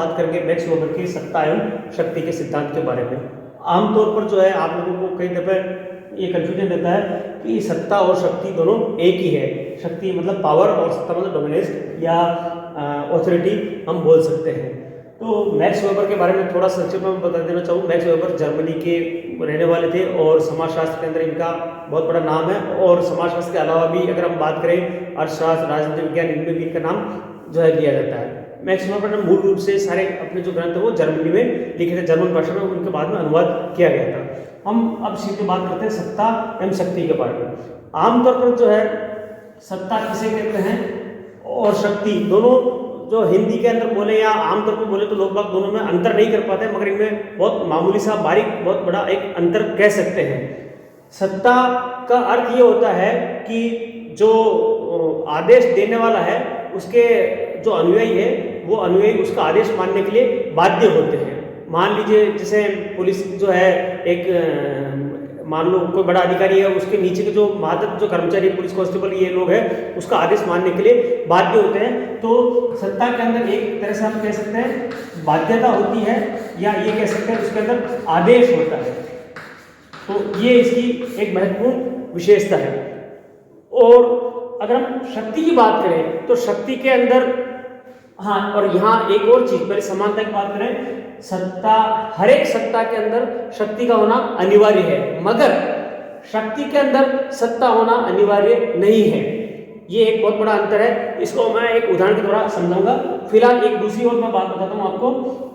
बात करेंगे max weber की सत्ता एवं शक्ति के सिद्धांत के बारे में। आमतौर पर जो है आप लोगों को कई दफे ये कंफ्यूजन रहता है कि सत्ता और शक्ति दोनों एक ही है। शक्ति मतलब पावर और सत्ता मतलब डोमिनेंस या ऑथोरिटी हम बोल सकते हैं। तो मैक्स वेबर के बारे में थोड़ा संक्षेप में बता देना चाहूँ। मैक्स वेबर जर्मनी के रहने वाले थे और समाजशास्त्र के अंदर इनका बहुत बड़ा नाम है। और समाजशास्त्र के अलावा भी अगर हम बात करें अर्थशास्त्र, राजनीति विज्ञान, इनमें भी इनका नाम जो है लिया जाता है। मैक्स वेबर ने मूल रूप से सारे अपने जो ग्रंथ है वो जर्मनी में लिखे थे, जर्मन भाषा में, उनके बाद में अनुवाद किया गया था। हम अब सीधे बात करते हैं सत्ता एवं शक्ति के बारे में। आमतौर पर जो है सत्ता किसे कहते हैं और शक्ति, दोनों जो हिंदी के अंदर बोले या आमतौर पर बोले तो लोग बाग दोनों में अंतर नहीं कर पाते, मगर इनमें बहुत मामूली सा बारीक बहुत बड़ा एक अंतर कह सकते हैं। सत्ता का अर्थ ये होता है कि जो आदेश देने वाला है उसके जो अनुयायी है वो अनुयायी उसका आदेश मानने के लिए बाध्य होते हैं। मान लीजिए जैसे पुलिस जो है एक मान लो कोई बड़ा अधिकारी है, उसके नीचे के जो महादत्त जो कर्मचारी पुलिस कांस्टेबल ये लोग हैं उसका आदेश मानने के लिए बाध्य होते हैं। तो सत्ता के अंदर एक तरह से हम कह सकते हैं बाध्यता होती है या ये कह सकते हैं उसके अंदर आदेश होता है। तो ये इसकी एक महत्वपूर्ण विशेषता है। और अगर हम शक्ति की बात करें तो शक्ति के अंदर हाँ, और यहाँ एक और चीज पहले समानता की बात करें, सत्ता हर एक सत्ता के अंदर शक्ति का होना अनिवार्य है, मगर शक्ति के अंदर सत्ता होना अनिवार्य नहीं है। ये एक बहुत बड़ा अंतर है। इसको मैं एक उदाहरण के द्वारा समझाऊंगा। फिलहाल एक दूसरी और मैं बात बताता हूँ आपको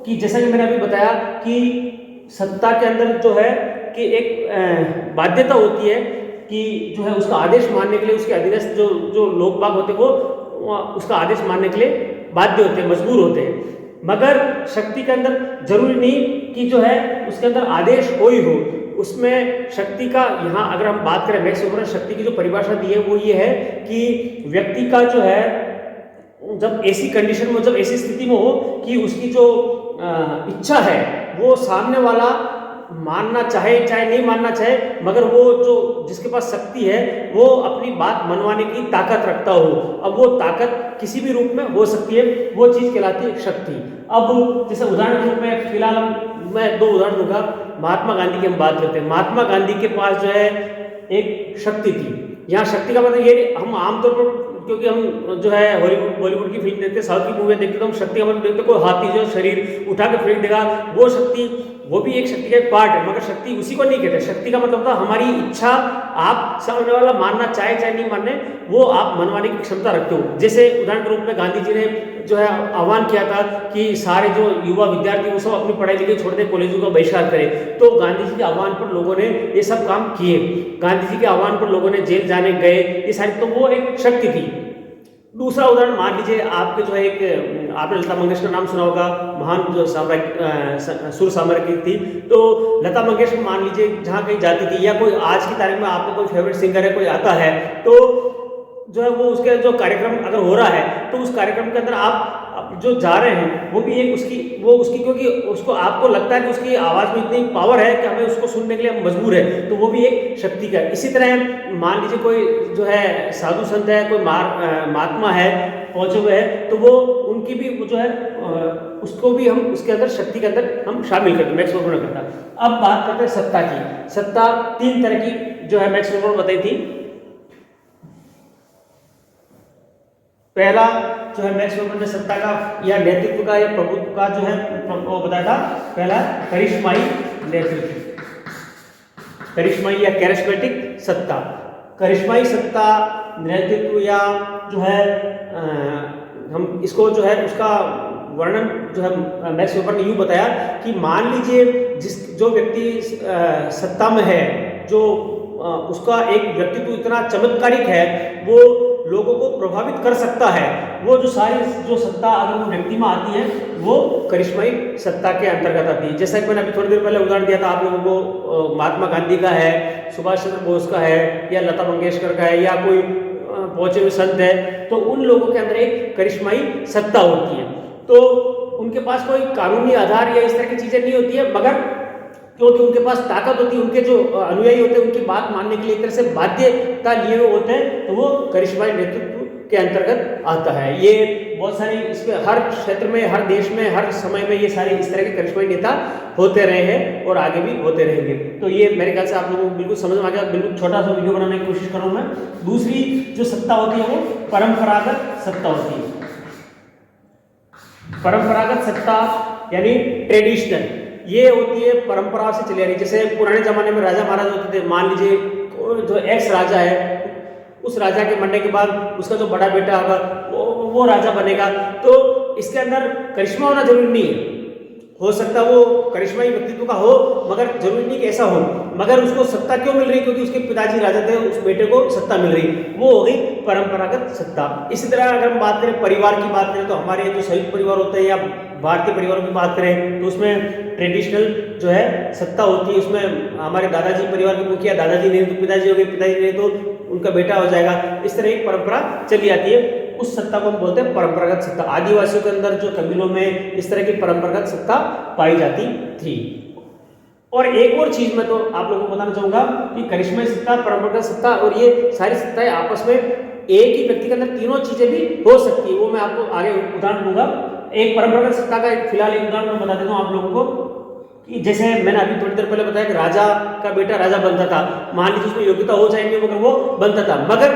कि जैसा कि मैंने अभी बताया कि सत्ता के अंदर जो है कि एक बाध्यता होती है कि जो है उसका आदेश मानने के लिए उसके अधीनस्थ जो लोग बाग होते वो उसका आदेश मानने के लिए बाध्य होते हैं, मजबूर होते हैं। मगर शक्ति के अंदर जरूरी नहीं कि जो है उसके अंदर आदेश कोई हो। उसमें शक्ति का यहाँ अगर हम बात करें मैक्स वेबर ने शक्ति की जो परिभाषा दी है वो ये है कि व्यक्ति का जो है जब ऐसी कंडीशन में, जब ऐसी स्थिति में हो कि उसकी जो इच्छा है वो सामने वाला मानना चाहे चाहे नहीं मानना चाहे, मगर वो जो जिसके पास शक्ति है वो अपनी बात मनवाने की ताकत रखता हो। अब वो ताकत किसी भी रूप में हो सकती है, वो चीज कहलाती है शक्ति। अब जैसे उदाहरण के रूप में फिलहाल मैं दो उदाहरण दूंगा। महात्मा गांधी की हम बात करते हैं। महात्मा गांधी के पास जो है एक शक्ति थी। यहाँ शक्ति का मतलब ये हम आमतौर पर क्योंकि हम जो है हॉलीवुड बॉलीवुड की फिल्म देखते हैं, साउथ की मूवी देखते तो हम शक्ति का मतलब देखते कोई हाथी जो शरीर उठा के फेंक देगा, वो शक्ति, वो भी एक शक्ति का एक पार्ट है, मगर शक्ति उसी को नहीं कहते। शक्ति का मतलब था हमारी इच्छा, आप सामने वाला मानना चाहे चाहे नहीं मानने, वो आप मनवाने की क्षमता रखते हो। जैसे उदाहरण के रूप में गांधी जी ने जो है आह्वान किया था कि सारे जो युवा विद्यार्थी वो सब अपनी पढ़ाई लिखाई छोड़ दे, कॉलेजों का बहिष्कार करें। तो गांधी जी के आह्वान पर लोगों ने ये सब काम किए। गांधी जी के आह्वान पर लोगों ने जेल जाने गए, ये सारी, तो वो एक शक्ति थी। दूसरा उदाहरण मान लीजिए आपके जो है एक आपने लता मंगेशकर नाम सुना होगा, महान जो सुर साम्राज्ञी थी। तो लता मंगेशकर मान लीजिए जहाँ कहीं जाती थी या कोई आज की तारीख में आपका कोई फेवरेट सिंगर है, कोई आता है, तो जो है वो उसके जो कार्यक्रम अगर हो रहा है तो उस कार्यक्रम के अंदर आप जो जा रहे हैं वो भी एक उसकी क्योंकि उसको आपको लगता है कि उसकी आवाज़ में इतनी पावर है कि हमें उसको सुनने के लिए हम मजबूर है, तो वो भी एक शक्ति का है। इसी तरह मान लीजिए कोई जो है साधु संत है, कोई महात्मा है पहुंचे हुए हैं, तो वो उनकी भी जो है उसको भी हम उसके अंदर शक्ति के अंदर हम शामिल करते हैं। मैक्स वेबर ने करता। अब बात करते हैं सत्ता की। सत्ता तीन तरह की जो है मैक्स वेबर ने बताई थी। पहला जो है मैक्स वेबर ने सत्ता का या नेतृत्व का या प्रभुत्व का जो है वो बताया था। पहला करिश्माई नेतृत्व, करिश्माई या कैरिस्मेटिक सत्ता। करिश्माई सत्ता नेतृत्व या जो है हम इसको जो है उसका वर्णन जो है मैक्स वेबर ने यूँ बताया कि मान लीजिए जो व्यक्ति सत्ता में है, जो उसका एक व्यक्तित्व इतना चमत्कारिक है, वो लोगों को प्रभावित कर सकता है, वो जो सारी जो सत्ता अगर वो व्यक्ति में आती है वो करिश्माई सत्ता के अंतर्गत आती है। जैसा कि मैंने अभी थोड़ी देर पहले उदाहरण दिया था आप लोगों को, महात्मा गांधी का है, सुभाष चंद्र बोस का है, या लता मंगेशकर का है, या कोई पहुंचे हुए संत है, तो उन लोगों के अंदर एक करिश्माई सत्ता होती है। तो उनके पास कोई कानूनी आधार या इस तरह की चीजें नहीं होती है, मगर क्योंकि उनके पास ताकत होती है, उनके जो अनुयायी होते हैं उनकी बात मानने के लिए एक तरह से बाध्यता लिए हुए होते हैं, तो वो करिश्माई नेतृत्व के अंतर्गत आता है। ये बहुत सारी इसमें हर क्षेत्र में, हर देश में, हर समय में ये सारे इस तरह के करिश्माई नेता होते रहे हैं और आगे भी होते रहेंगे। तो ये मेरे ख्याल से आप लोगों को बिल्कुल समझ में आ गया। बिल्कुल छोटा सा वीडियो बनाने की कोशिश करूँ मैं। दूसरी जो सत्ता होती है वो परंपरागत सत्ता होती है। परंपरागत सत्ता यानी ट्रेडिशनल, ये होती है परंपरा से चली आ रही। जैसे पुराने जमाने में राजा महाराजा होते थे, मान लीजिए जो एक्स राजा है, उस राजा के मरने के बाद उसका जो बड़ा बेटा होगा वो राजा बनेगा। तो इसके अंदर करिश्मा होना जरूरी नहीं है, हो सकता है वो करिश्माई व्यक्तित्व का हो, मगर जरूरी नहीं कि ऐसा हो। मगर उसको सत्ता क्यों मिल रही? क्योंकि उसके पिताजी राजा थे, उस बेटे को सत्ता मिल रही, वो हो गई परंपरागत सत्ता। इसी तरह अगर हम बात करें परिवार की बात करें, तो हमारे जो संयुक्त परिवार होते हैं या भारतीय परिवारों की बात करें तो उसमें ट्रेडिशनल जो है सत्ता होती है। उसमें हमारे दादाजी परिवार के मुखिया, दादाजी नहीं तो पिताजी हो गए, पिताजी नहीं तो उनका बेटा हो जाएगा। इस तरह एक परंपरा चली आती है, उस सत्ता को हम बोलते हैं परंपरागत सत्ता। आदिवासियों के अंदर जो कबीलों में इस तरह की परंपरागत सत्ता पाई जाती थी। और एक और चीज मैं तो आप लोगों को बताना चाहूंगा कि करिश्माई सत्ता, परंपरागत सत्ता और ये सारी सत्ताएं आपस में एक ही व्यक्ति के अंदर तीनों चीजें भी हो सकती है। वो मैं आपको आगे उदाहरण दूंगा। एक परंपरागत सत्ता का एक फिलहाल एक उदाहरण मैं बता देता हूँ आप लोगों को कि जैसे मैंने अभी थोड़ी देर पहले बताया कि राजा का बेटा राजा बनता था। मान लीजिए उसमें योग्यता हो जाएंगे मगर वो बनता था। मगर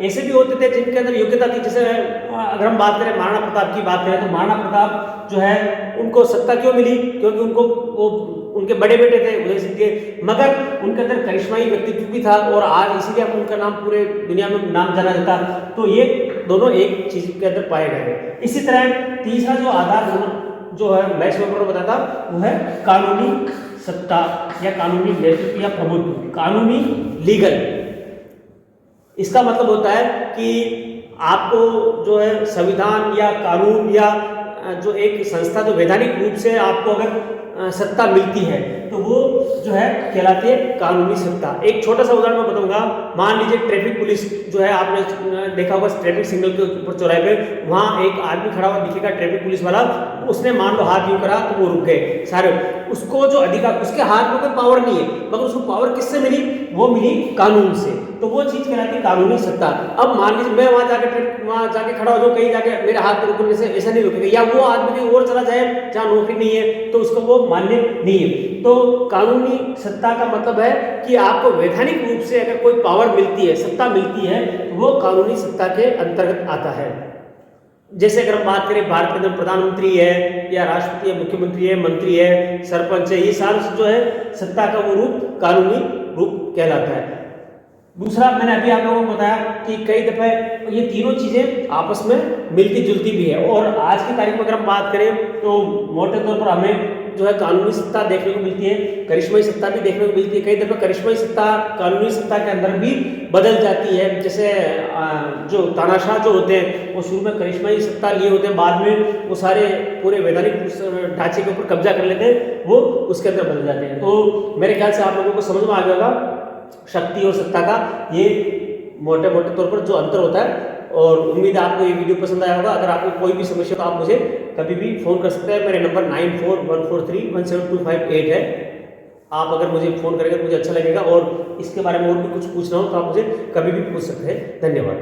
ऐसे भी होते थे जिनके अंदर योग्यता थी। जैसे अगर हम बात करें महाराणा प्रताप की बात करें तो महाराणा प्रताप जो है उनको सत्ता क्यों मिली? क्योंकि उनको वो उनके बड़े बेटे थे उदय सिंह के, मगर उनके अंदर करिश्माई व्यक्तित्व भी था और आज इसीलिए हम उनका नाम पूरे दुनिया में नाम जाना जाता। तो ये दोनों एक चीज के अंदर पाए गए। इसी तरह तीसरा जो आधार जो है मैं इसमें बताता वो है कानूनी सत्ता या कानूनी नेतृत्व या प्रभुत्व, कानूनी लीगल। इसका मतलब होता है कि आपको जो है संविधान या कानून या जो एक संस्था जो वैधानिक रूप से आपको अगर सत्ता मिलती है तो वो जो है कहलाती है कानूनी सत्ता। एक छोटा सा उदाहरण मैं बताऊंगा। मान लीजिए ट्रैफिक पुलिस जो है, आपने देखा होगा ट्रैफिक सिग्नल के ऊपर चौराहे पे वहां एक आदमी खड़ा हुआ दिखेगा ट्रैफिक पुलिस वाला, उसने मान लो हाथ यूं करा तो वो रुक गए सारे। उसको जो अधिकार, उसके हाथ में कोई पावर नहीं है, मगर उसको पावर किससे मिली? वो मिली कानून से। तो वो चीज कहलाती है कानूनी सत्ता। अब मान लीजिए मैं वहां जाके खड़ा हो जाऊं, कहीं जाके मेरे हाथ पे रुकने से ऐसा नहीं रुकेगा, या वो आदमी कहीं और चला जाए जहां नौकरी नहीं है तो उसको वो मान्य नहीं है। तो कानूनी सत्ता का मतलब है कि आपको वैधानिक रूप से अगर कोई पावर मिलती है, सत्ता मिलती है, तो वो कानूनी सत्ता के अंतर्गत आता है। जैसे अगर हम बात करें भारत के अंदर प्रधानमंत्री है या राष्ट्रपति है, मुख्यमंत्री है, मंत्री है, सरपंच है, ये सारा जो है सत्ता का वो रूप कानूनी रूप कहलाता है। दूसरा मैंने अभी आप लोगों को बताया कि कई दफे ये तीनों चीजें आपस में मिलती जुलती भी है। और आज की तारीख में अगर हम बात करें तो मोटे तौर पर हमें जो है कानूनी सत्ता देखने को मिलती है, करिश्माई सत्ता भी देखने को मिलती है। कई दफे करिश्माई सत्ता कानूनी सत्ता के अंदर भी बदल जाती है। जैसे जो तानाशाह जो होते हैं वो शुरू में करिश्माई सत्ता लिए होते हैं, बाद में वो सारे पूरे वैधानिक ढांचे के ऊपर कब्जा कर लेते हैं, वो उसके अंदर बदल जाते हैं। तो मेरे ख्याल से आप लोगों को समझ में आ गया होगा शक्ति और सत्ता का ये मोटे तौर पर जो अंतर होता है। और उम्मीद है आपको ये वीडियो पसंद आया होगा। अगर आपको कोई भी समस्या तो आप मुझे कभी भी फोन कर सकते हैं। मेरे नंबर 9414317258 है। आप अगर मुझे फोन करेंगे तो मुझे अच्छा लगेगा, और इसके बारे में और भी कुछ पूछना हो तो आप मुझे कभी भी पूछ सकते हैं। धन्यवाद।